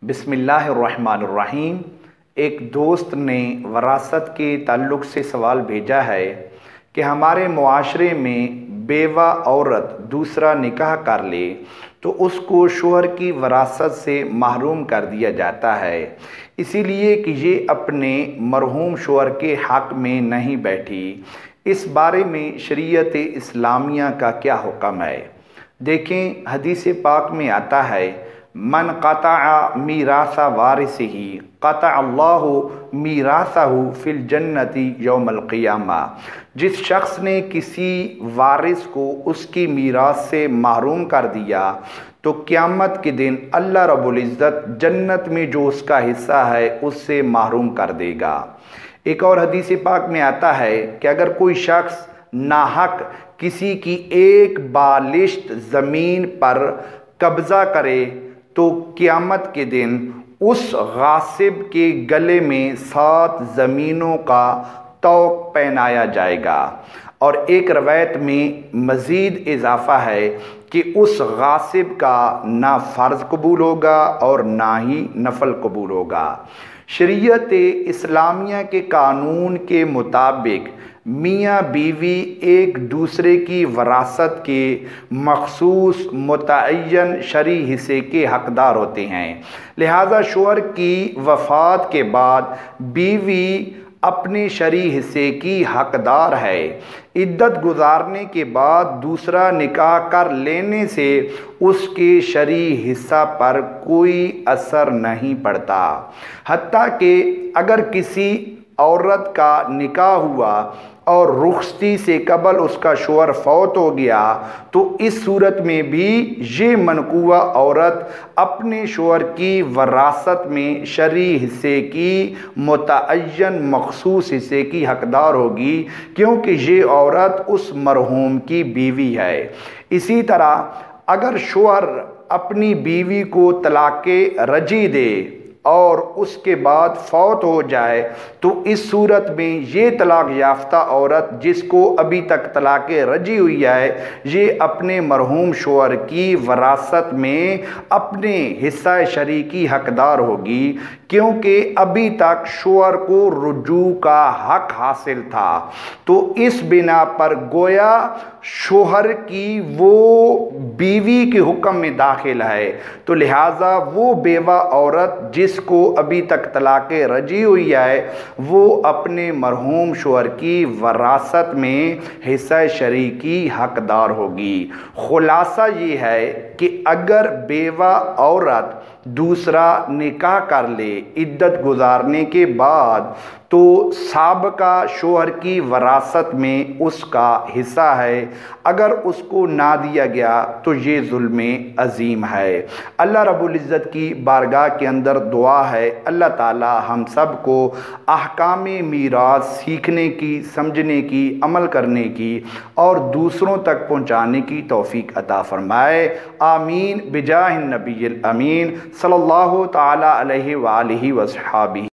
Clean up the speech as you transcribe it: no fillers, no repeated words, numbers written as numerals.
بسم اللہ الرحمن الرحیم۔ ایک دوست نے وراثت کے تعلق سے سوال بھیجا ہے کہ ہمارے معاشرے میں بیوہ عورت دوسرا نکاح کر لے تو اس کو شوہر کی وراثت سے محروم کر دیا جاتا ہے، اسی لیے کہ یہ اپنے مرحوم شوہر کے حق میں نہیں بیٹھی۔ اس بارے میں شریعت اسلامیہ کا کیا حکم ہے؟ دیکھیں، حدیث پاک میں آتا ہے، من قطع میراث وارثہ قطع اللہ میراثہ فی الجنت یوم القیامہ۔ جس شخص نے کسی وارث کو اس کی میراث سے محروم کر دیا تو قیامت کے دن اللہ رب العزت جنت میں جو اس کا حصہ ہے اس سے محروم کر دے گا۔ ایک اور حدیث پاک میں آتا ہے کہ اگر کوئی شخص ناحق کسی کی ایک بالشت زمین پر قبضہ کرے تو قیامت کے دن اس غاصب کے گلے میں 7 زمینوں کا طوق پہنایا جائے گا۔ اور ایک روایت میں مزید اضافہ ہے کہ اس غاصب کا نہ فرض قبول ہوگا اور نہ ہی نفل قبول ہوگا۔ شریعت اسلامیہ کے قانون کے مطابق میاں بیوی ایک دوسرے کی وراثت کے مخصوص متعین شرعی حصے کے حقدار ہوتے ہیں، لہذا شوہر کی وفات کے بعد بیوی اپنے شرعی حصے کی حقدار ہے۔ عدت گزارنے کے بعد دوسرا نکاح کر لینے سے اس کے شرعی حصہ پر کوئی اثر نہیں پڑتا، حتیٰ کہ اگر کسی عورت کا نکاح ہوا اور رخصتی سے قبل اس کا شوہر فوت ہو گیا تو اس صورت میں بھی یہ منقوہ عورت اپنے شوہر کی وراثت میں شرعی حصے کی متعین مخصوص حصے کی حقدار ہوگی، کیونکہ یہ عورت اس مرحوم کی بیوی ہے۔ اسی طرح اگر شوہر اپنی بیوی کو طلاق رجعی دے اور اس کے بعد فوت ہو جائے تو اس صورت میں یہ طلاق یافتہ عورت جس کو ابھی تک طلاق رجعی ہوئی ہے یہ اپنے مرحوم شوہر کی وراثت میں اپنے حصہ شرعی کی حقدار ہوگی، کیونکہ ابھی تک شوہر کو رجوع کا حق حاصل تھا۔ تو اس بنا پر گویا شوہر کی وہ بیوی کے حکم میں داخل ہے، تو لہٰذا وہ بیوہ عورت جس کو ابھی تک طلاق رجعی ہوئی ہے وہ اپنے مرحوم شوہر کی وراثت میں حصہ شرعی کی حقدار ہوگی۔ خلاصہ یہ ہے کہ اگر بیوہ عورت دوسرا نکاح کر لے عدت گزارنے کے بعد تو سابقہ شوہر کی وراثت میں اس کا حصہ ہے، اگر اس کو نہ دیا گیا تو یہ ظلم عظیم ہے۔ اللہ رب العزت کی بارگاہ کے اندر دعا ہے اللہ تعالی ہم سب کو احکام میراث سیکھنے کی، سمجھنے کی، عمل کرنے کی اور دوسروں تک پہنچانے کی توفیق عطا فرمائے، آمین بجاہ النبی الامین صلی اللہ تعالی علیہ وآلہ وصحابہ۔